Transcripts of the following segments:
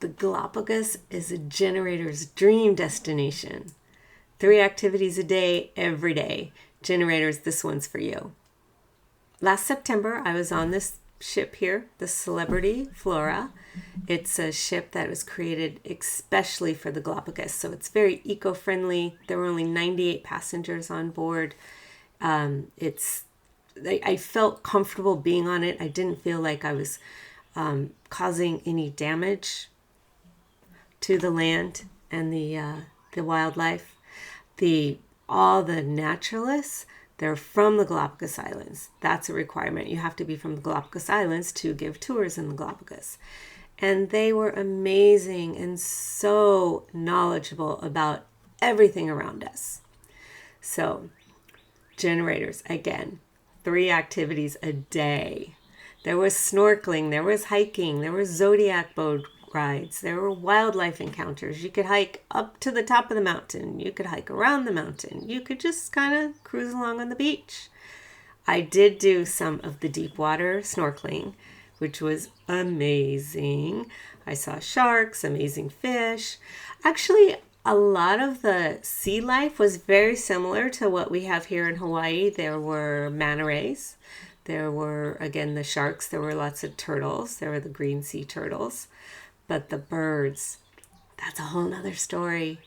The Galapagos is a generator's dream destination. 3 activities a day, every day. Generators, this one's for you. Last September, I was on this ship here, the Celebrity Flora. It's a ship that was created especially for the Galapagos, so it's very eco-friendly. There were only 98 passengers on board. I felt comfortable being on it. I didn't feel like I was causing any damage to the land and the wildlife. All the naturalists, they're from the Galápagos Islands. That's a requirement. You have to be from the Galápagos Islands to give tours in the Galápagos. And they were amazing and so knowledgeable about everything around us. So, generators, again, 3 activities a day. There was snorkeling, there was hiking, there was Zodiac boat rides, there were wildlife encounters. You could hike up to the top of the mountain. You could hike around the mountain. You could just kind of cruise along on the beach. I did do some of the deep water snorkeling, which was amazing. I saw sharks, amazing fish. Actually, a lot of the sea life was very similar to what we have here in Hawaii. There were manta rays. There were, again, the sharks. There were lots of turtles. There were the green sea turtles. But the birds, that's a whole nother story.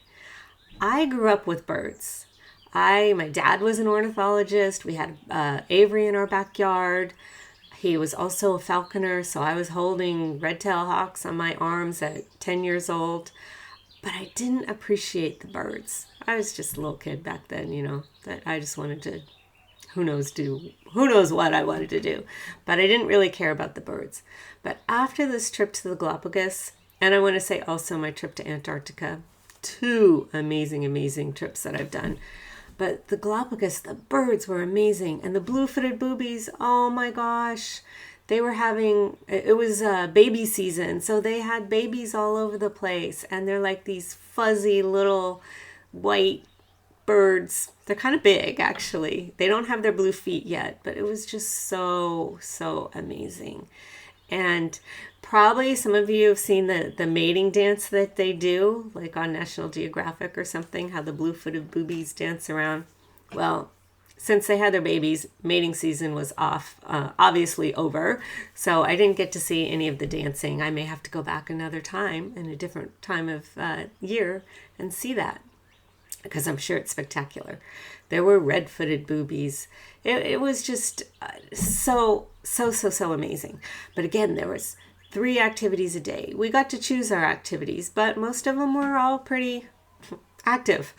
I grew up with birds. My dad was an ornithologist. We had Avery in our backyard. He was also a falconer, so I was holding red-tailed hawks on my arms at 10 years old. But I didn't appreciate the birds. I was just a little kid back then, that I just wanted to, who knows what I wanted to do. But I didn't really care about the birds. But after this trip to the Galapagos, and I want to say also my trip to Antarctica, 2 amazing, amazing trips that I've done. But the Galapagos, the birds were amazing. And the blue-footed boobies, oh my gosh. It was baby season, so they had babies all over the place. And they're like these fuzzy little white birds. They're kind of big, actually. They don't have their blue feet yet, but it was just so, so amazing. And probably some of you have seen the mating dance that they do, like on National Geographic or something, how the blue-footed boobies dance around. Well, since they had their babies, mating season was obviously over. So I didn't get to see any of the dancing. I may have to go back another time in a different time of year and see that, because I'm sure it's spectacular. There were red-footed boobies. It was just so amazing. But again, there was 3 activities a day. We got to choose our activities, but most of them were all pretty active,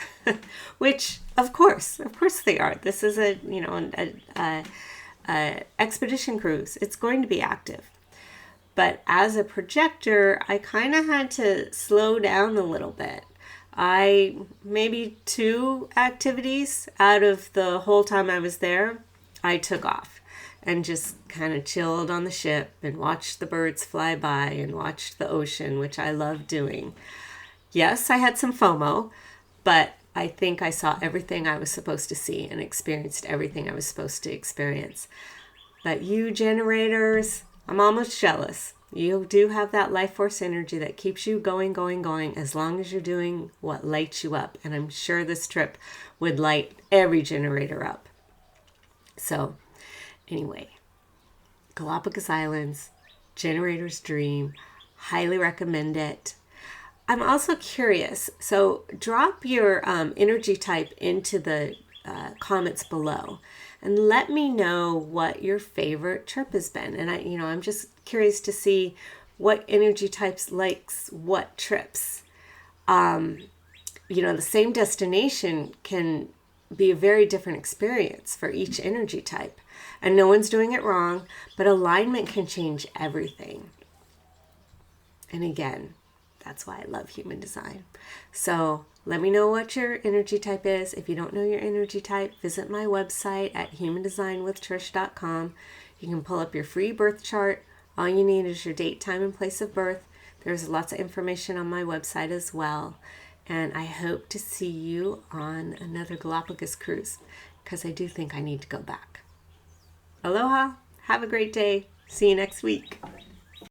which of course they are. This is an expedition cruise. It's going to be active. But as a projector, I kind of had to slow down a little bit. Maybe 2 activities out of the whole time I was there, I took off and just kind of chilled on the ship and watched the birds fly by and watched the ocean, which I love doing. Yes, I had some FOMO, but I think I saw everything I was supposed to see and experienced everything I was supposed to experience. But you generators, I'm almost jealous. You do have that life force energy that keeps you going, as long as you're doing what lights you up. And I'm sure this trip would light every generator up. So anyway, Galápagos Islands, generator's dream, highly recommend it. I'm also curious, so drop your energy type into the comments below and let me know what your favorite trip has been. And I'm just curious to see what energy types likes what trips. The same destination can be a very different experience for each energy type. And no one's doing it wrong, but alignment can change everything. And again, that's why I love human design. So let me know what your energy type is. If you don't know your energy type, visit my website at humandesignwithtrish.com. You can pull up your free birth chart. All you need is your date, time, and place of birth. There's lots of information on my website as well. And I hope to see you on another Galapagos cruise, because I do think I need to go back. Aloha. Have a great day. See you next week.